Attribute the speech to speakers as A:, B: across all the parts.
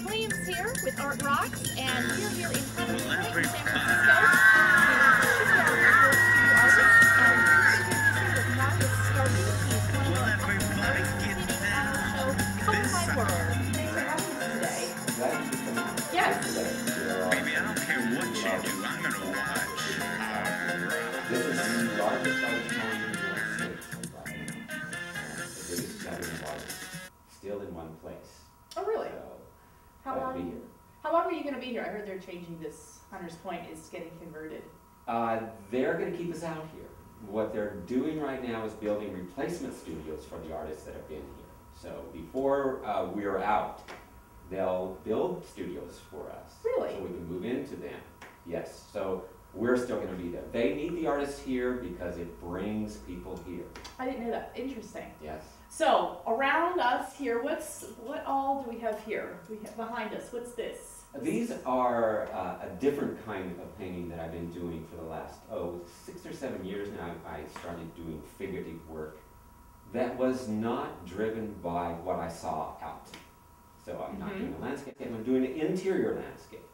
A: Williams here with Art Rocks, and we're here in San Francisco to check out local studio artists, and we're introducing with Marius Starkey. He's one of our artists on our show, Color My World. Thanks for having us today. Yes.
B: Baby, I don't care what you do, I'm gonna watch.
C: This is the largest auditorium in the United States, by the biggest gathering of artists, still in one place.
A: Oh, really?
C: So,
A: How long are you going to be here? I heard they're changing this. Hunters Point is getting converted.
C: They're going to keep us out here. What they're doing right now is building replacement studios for the artists that have been here. So before we're out, they'll build studios for us.
A: Really?
C: So we can move into them. Yes. So we're still going to be there. They need the artists here because it brings people here.
A: I didn't know that. Interesting.
C: Yes.
A: So around us here, what all do we have here? We have behind us. What's this?
C: These are a different kind of painting that I've been doing for the last 6 or 7 years now. I started doing figurative work that was not driven by what I saw out. So I'm not doing a landscape, I'm doing an interior landscape.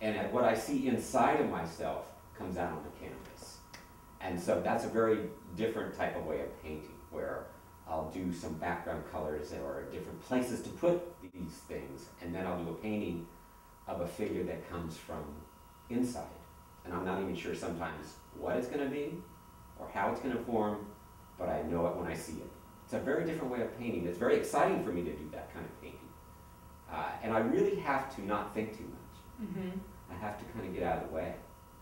C: And what I see inside of myself comes out on the canvas. And so that's a very different type of way of painting, where I'll do some background colors or different places to put these things, and then I'll do a painting of a figure that comes from inside. And I'm not even sure sometimes what it's going to be or how it's going to form, but I know it when I see it. It's a very different way of painting. It's very exciting for me to do that kind of painting. And I really have to not think too much. I have to kind of get out of the way.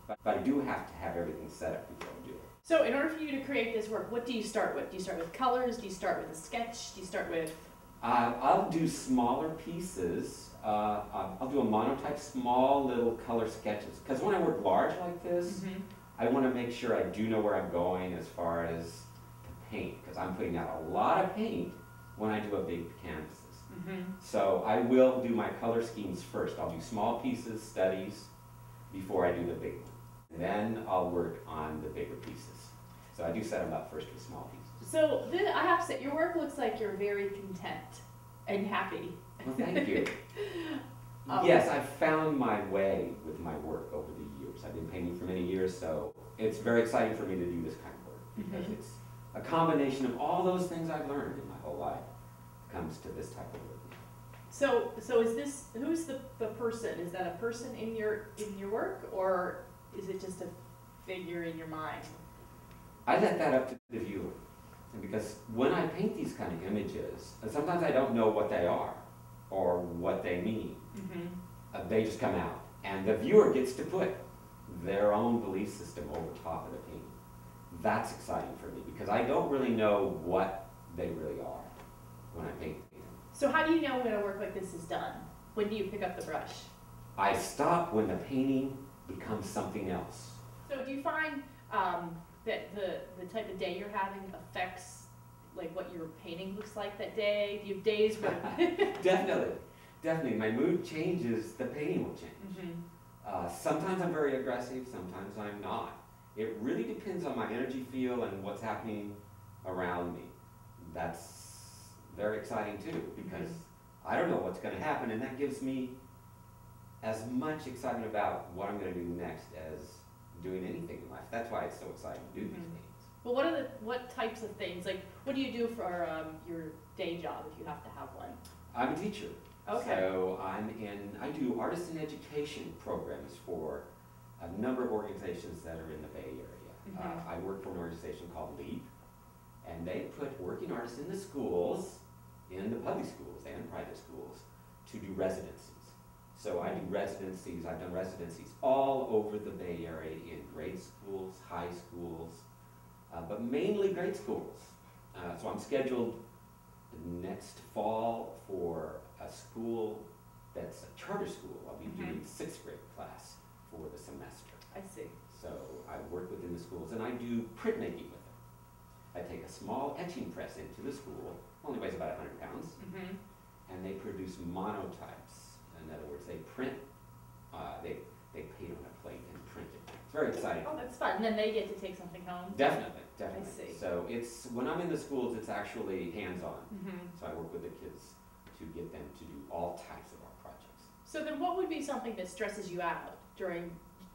C: But I do have to have everything set up before I do it.
A: So in order for you to create this work, what do you start with? Do you start with colors? Do you start with a sketch? Do you start with...
C: I'll do smaller pieces. I'll do a monotype, small little color sketches. Because when I work large like this, I want to make sure I do know where I'm going as far as to paint. Because I'm putting out a lot of paint when I do a big canvases. So I will do my color schemes first. I'll do small pieces, studies, before I do the big one. And then I'll work on the bigger pieces. So I do set them up first with small pieces.
A: So I have to say, your work looks like you're very content and happy.
C: Well, thank you. Yes, I've found my way with my work over the years. I've been painting for many years, so it's very exciting for me to do this kind of work, because it's a combination of all those things I've learned in my whole life comes to this type of work.
A: So is this, who's the person? Is that a person in your work, or is it just a figure in your mind?
C: I let that up to the viewer, because when I paint these kind of images, sometimes I don't know what they are or what they mean. They just come out, and the viewer gets to put their own belief system over top of the painting. That's exciting for me, because I don't really know what they really are when I paint them.
A: So how do you know when a work like this is done? When do you pick up the brush?
C: I stop when the painting becomes something else.
A: So do you find that the type of day you're having affects like what your painting looks like that day? Do you have days where... Definitely. My mood changes, the painting will change. Sometimes I'm very aggressive, sometimes I'm not. It really depends on my energy feel and what's happening around me. That's very exciting too, because I don't know what's going to happen, and that gives me as much excitement about what I'm going to do next as doing anything in life. That's why it's so exciting to do these things. Well, what types of things, like what do you do for your day job if you have to have one?
C: I'm a teacher.
A: Okay.
C: So I do artist in education programs for a number of organizations that are in the Bay Area. I work for an organization called LEAP, and they put working artists in the schools, in the public schools and private schools, to do residencies. So I do residencies, I've done residencies all over the Bay Area in grade schools, high schools, but mainly grade schools. So I'm scheduled next fall for a school that's a charter school. I'll be doing 6th grade class for the semester.
A: I see.
C: So I work within the schools, and I do printmaking with them. I take a small etching press into the school, only weighs about 100 pounds, and they produce monotypes. In other words, they print, they paint on a plate and print it. It's very exciting.
A: Oh, that's fun. And then they get to take something home?
C: Definitely.
A: I see.
C: So it's, when I'm in the schools, it's actually hands-on. So I work with the kids to get them to do all types of art projects.
A: So then what would be something that stresses you out during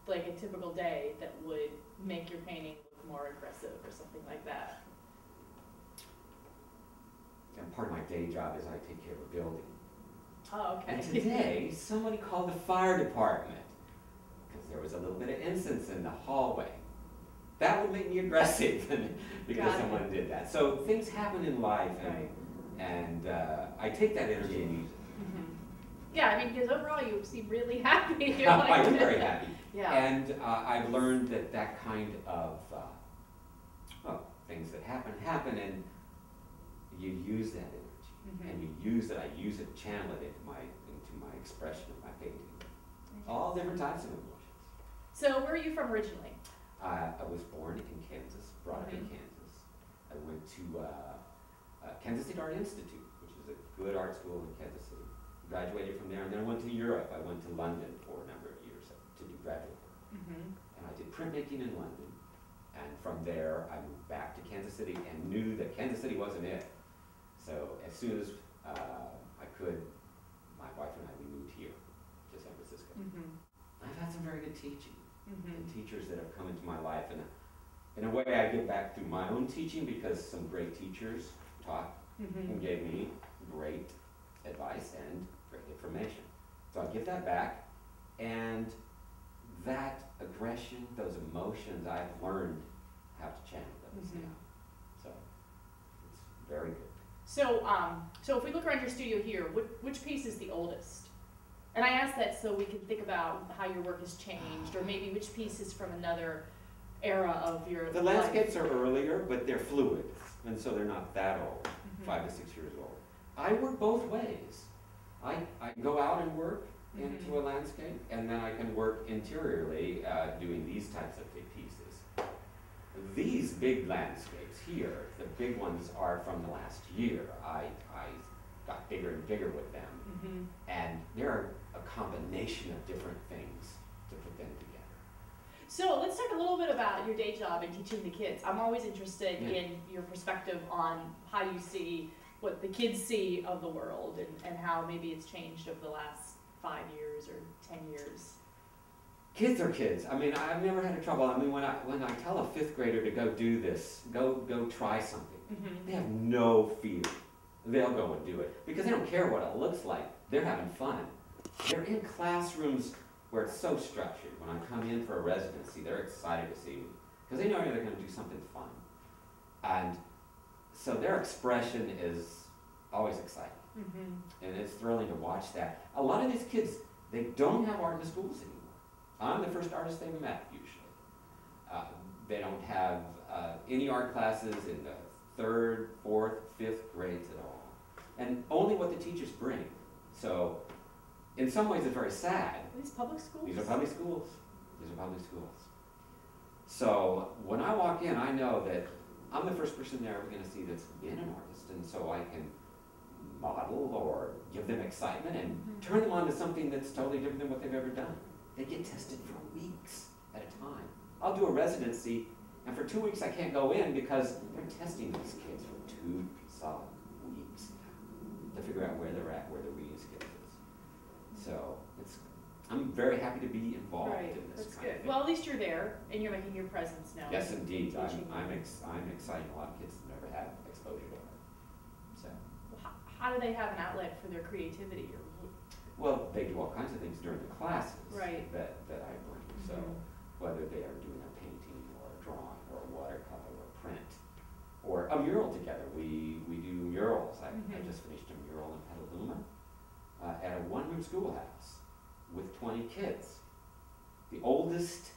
A: like a typical day that would make your painting look more aggressive or something like that?
C: And part of my day job is I take care of a building.
A: Oh, okay.
C: And today, somebody called the fire department because there was a little bit of incense in the hallway. That would make me aggressive because someone did that. So things happen in life, and I take that energy and use it.
A: Yeah, I mean, because overall you seem really happy. You're
C: I am very happy.
A: Yeah.
C: And I've learned that that kind of, things that happen, and you use that energy. And you use it, I use it, channel it into my expression of my painting. All different types of emotions.
A: So where are you from originally?
C: I was born in Kansas, brought up in Kansas. I went to Kansas State Art Institute, which is a good art school in Kansas City. Graduated from there, and then I went to Europe. I went to London for a number of years to do graduate work. And I did printmaking in London. And from there, I moved back to Kansas City and knew that Kansas City wasn't it. So as soon as I could, my wife and I, we moved here to San Francisco. I've had some very good teaching. And teachers that have come into my life, and in a way I give back through my own teaching because some great teachers taught and gave me great advice and great information. So I give that back, and that aggression, those emotions, I've learned how to channel those now. So it's very good.
A: So so if we look around your studio here, which piece is the oldest? And I ask that so we can think about how your work has changed, or maybe which piece is from another era of your life.
C: The landscapes are earlier, but they're fluid, and so they're not that old, 5 to 6 years old. I work both ways. I can go out and work into a landscape, and then I can work interiorly doing these types of big pieces. These big landscapes here, the big ones are from the last year. I got bigger and bigger with them. And they're a combination of different things to put them together.
A: So let's talk a little bit about your day job and teaching the kids. I'm always interested in your perspective on how you see what the kids see of the world, and how maybe it's changed over the last 5 years or 10 years.
C: Kids are kids. I mean, I've never had a trouble. I mean, when I tell a 5th grader to go do this, go try something, they have no fear. They'll go and do it because they don't care what it looks like. They're having fun. They're in classrooms where it's so structured. When I come in for a residency, they're excited to see me because they know they're going to do something fun. And so their expression is always exciting. And it's thrilling to watch that. A lot of these kids, they don't have art in the schools anymore. I'm the first artist they've met, usually. They don't have any art classes in the 3rd, 4th, 5th grades at all. And only what the teachers bring. So in some ways it's very sad.
A: Are these public schools?
C: These are public schools. These are public schools. So when I walk in, I know that I'm the first person they're ever going to see that's been an artist. And so I can model or give them excitement and turn them on to something that's totally different than what they've ever done. They get tested for weeks at a time. I'll do a residency, and for 2 weeks I can't go in because they're testing these kids for 2 solid weeks to figure out where they're at, where their reading skills is. So I'm very happy to be involved in this
A: That's
C: kind
A: good.
C: of thing.
A: Well, at least you're there, and you're making your presence now.
C: Yes, indeed. I'm
A: teaching.
C: excited. A lot of kids have never had exposure to it. So.
A: How do they have an outlet for their creativity?
C: Well, they do all kinds of things during the classes that I bring. So whether they are doing a painting or a drawing or a watercolor or print or a mural together. We do murals. I just finished a mural in Petaluma at a one-room schoolhouse with 20 kids. The oldest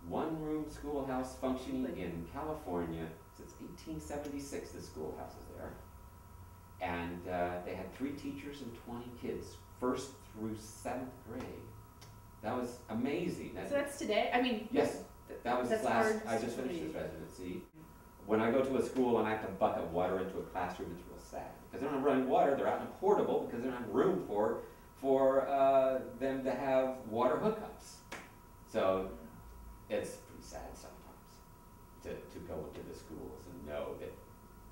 C: one-room schoolhouse functioning in California since 1876. This schoolhouse is there. And they had 3 teachers and 20 kids, 1st through 7th grade. That was amazing.
A: So that's today? I mean,
C: yes, that was I just finished this residency. When I go to a school and I have to bucket water into a classroom, it's real sad. Because they don't have running water, they're out in a portable because they don't have room for them to have water hookups. So it's pretty sad sometimes to go into the schools and know that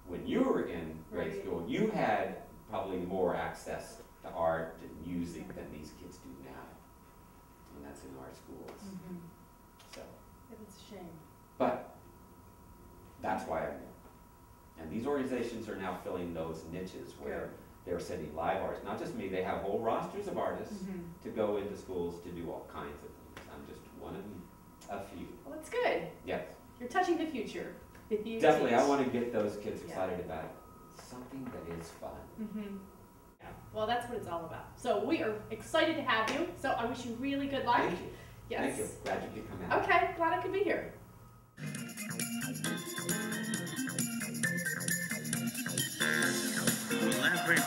C: when you were in grade school, you had probably more access the art and music that these kids do now. And that's in our schools. So,
A: It's a shame.
C: but that's why I'm there. And these organizations are now filling those niches where they're sending live artists. Not just me, they have whole rosters of artists to go into schools to do all kinds of things. I'm just one of a few.
A: Well, that's good.
C: Yes.
A: You're touching the future.
C: Definitely, I want to get those kids excited about something that is fun.
A: Yeah. Well, that's what it's all about. So we are excited to have you. So I wish you really good luck.
C: Thank you.
A: Yes.
C: Thank you. Glad you could come out.
A: Okay, glad I could be here.
B: Will everybody